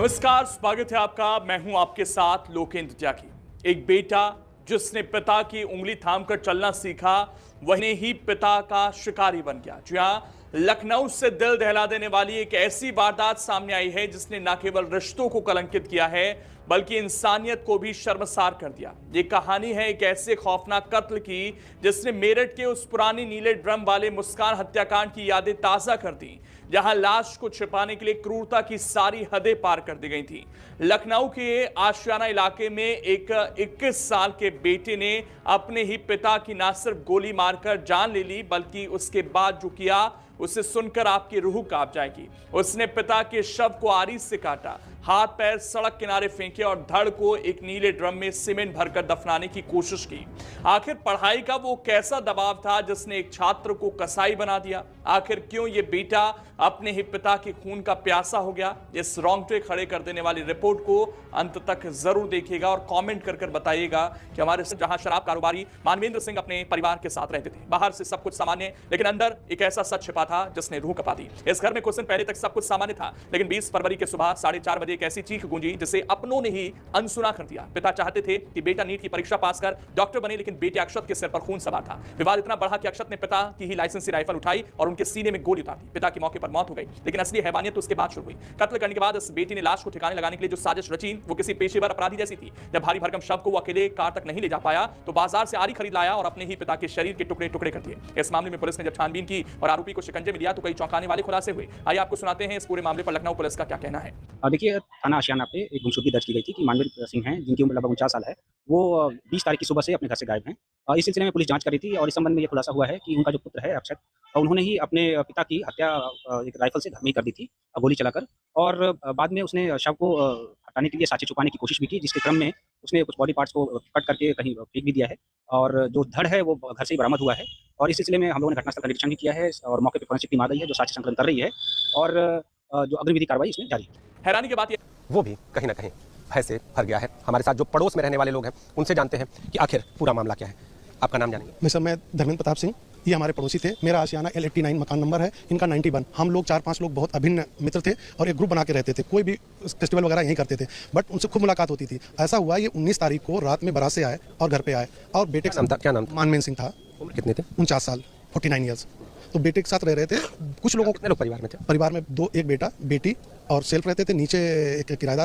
नमस्कार, स्वागत है आपका। मैं हूं आपके साथ लोकेंद्र त्यागी। एक बेटा जिसने पिता की उंगली थामकर चलना सीखा, वही ही पिता का शिकारी बन गया। जी हां, लखनऊ से दिल दहला देने वाली एक ऐसी वारदात सामने आई है जिसने न केवल रिश्तों को कलंकित किया है बल्कि इंसानियत को भी शर्मसार कर दिया। ये कहानी है एक ऐसे खौफनाक कत्ल की जिसने मेरठ के उस पुरानी नीले ड्रम वाले मुस्कान हत्याकांड की यादें ताजा कर दी, जहां लाश को छिपाने के लिए क्रूरता की सारी हदें पार कर दी गई थी। लखनऊ के आशियाना इलाके में एक 21 साल के बेटे ने अपने ही पिता की न सिर्फ गोली मारकर जान ले ली बल्कि उसके बाद जो किया उसे सुनकर आपकी रूह कांप जाएगी। उसने पिता के शव को आरी से काटा, हाथ पैर सड़क किनारे फेंके और धड़ को एक नीले ड्रम में सीमेंट भरकर दफनाने की कोशिश की। आखिर पढ़ाई का वो कैसा दबाव था जिसने एक छात्र को कसाई बना दिया? आखिर क्यों ये बेटा अपने ही पिता के खून का प्यासा हो गया? इस रोंगटे खड़े कर देने वाली रिपोर्ट को अंत तक जरूर देखिएगा और कमेंट कर बताइएगा कि हमारे जहां शराब कारोबारी मानवेंद्र सिंह अपने परिवार के साथ रहते थे, बाहर से सब कुछ सामान्य, लेकिन अंदर एक ऐसा सच छिपा था जिसने रूह कपा दी। इस घर में कुछ दिन पहले तक सब कुछ सामान्य था, लेकिन 20 फरवरी के सुबह 4:30 बजे एक ऐसी चीख गूंजी जिसे अपनों ने ही अनसुना कर दिया। पिता चाहते थे कि बेटा नीट की परीक्षा पास कर डॉक्टर बने, लेकिन बेटे अक्षत के सिर पर खून सवार था। विवाद इतना बढ़ा कि अक्षत ने पिता की ही लाइसेंसी राइफल उठाई और उनके सीने में गोली उतार दी। पिता की मौके पर मौत हो गई, लेकिन असली हैवानियत तो उसके बाद शुरू हुई। कत्ल करने के बाद इस बेटी ने लाश को ठिकाने लगाने के लिए जो साजिश रची वो किसी पेशेवर अपराधी जैसी थी। जब भारी भरकम शव को वो अकेले कार तक नहीं ले जा पाया तो बाजार से आरी खरीद लाया और अपने ही पिता के शरीर के टुकड़े टुकड़े कर दिए। इस मामले में पुलिस ने जब छानबीन की और आरोपी को शिकंजे में लिया तो कई चौंकाने वाले खुलासे हुए। आइए आपको सुनाते हैं इस पूरे मामले पर लखनऊ पुलिस का क्या कहना है। देखिए, थाना आशियाना पे एक गुमशुदगी दर्ज की गई थी कि मानवीर सिंह हैं, जिनकी उम्र लगभग 49 साल है। वो 20 तारीख की सुबह से अपने घर से गायब हैं। इस सिलसिले में पुलिस जांच कर रही थी और इस संबंध में ये खुलासा हुआ है कि उनका जो पुत्र है अक्षत, उन्होंने ही अपने पिता की हत्या एक राइफल से घर में ही कर दी थी, गोली चलाकर। और बाद में उसने शव को हटाने के लिए साँचे छुपाने की कोशिश भी की, जिसके क्रम में उसने कुछ बॉडी पार्ट्स को कट करके कहीं फेंक भी दिया है और जो धड़ है वो घर से ही बरामद हुआ है। और इस सिलसिले में हम लोगों ने घटनास्थल का निरीक्षण भी किया है और मौके पे फोरेंसिक टीम आ गई है जो साक्ष्य संकलन कर रही है और जो अग्रिम विधि कार्रवाई इसमें जारी है। हैरानी की बात ये वो भी कहीं ना कहीं भय से भर गया है। हमारे साथ जो पड़ोस में रहने वाले लोग हैं उनसे जानते हैं कि आखिर पूरा मामला क्या है। आपका नाम जानेंगे? मैं धर्मेंद्र प्रताप सिंह, ये हमारे पड़ोसी थे। मेरा आशियाना L89 मकान नंबर है, इनका 91। हम लोग 4-5 लोग बहुत अभिन्न मित्र थे और एक ग्रुप बना के रहते थे। कोई भी फेस्टिवल वगैरह यहीं करते थे, बट उनसे खूब मुलाकात होती थी। ऐसा हुआ ये 19 तारीख को रात में बारात से आए और घर पे आए और बेटे का नाम था? क्या नाम था? मानवेंद्र सिंह था। उम्र कितने थे? 49 साल, 49 ईयर्स। तो बेटे के साथ रह रहे थे। कुछ लोगों कितने लोग परिवार में थे? परिवार में एक बेटा बेटी और सेल्फ रहते थे। नीचे एक किराएदार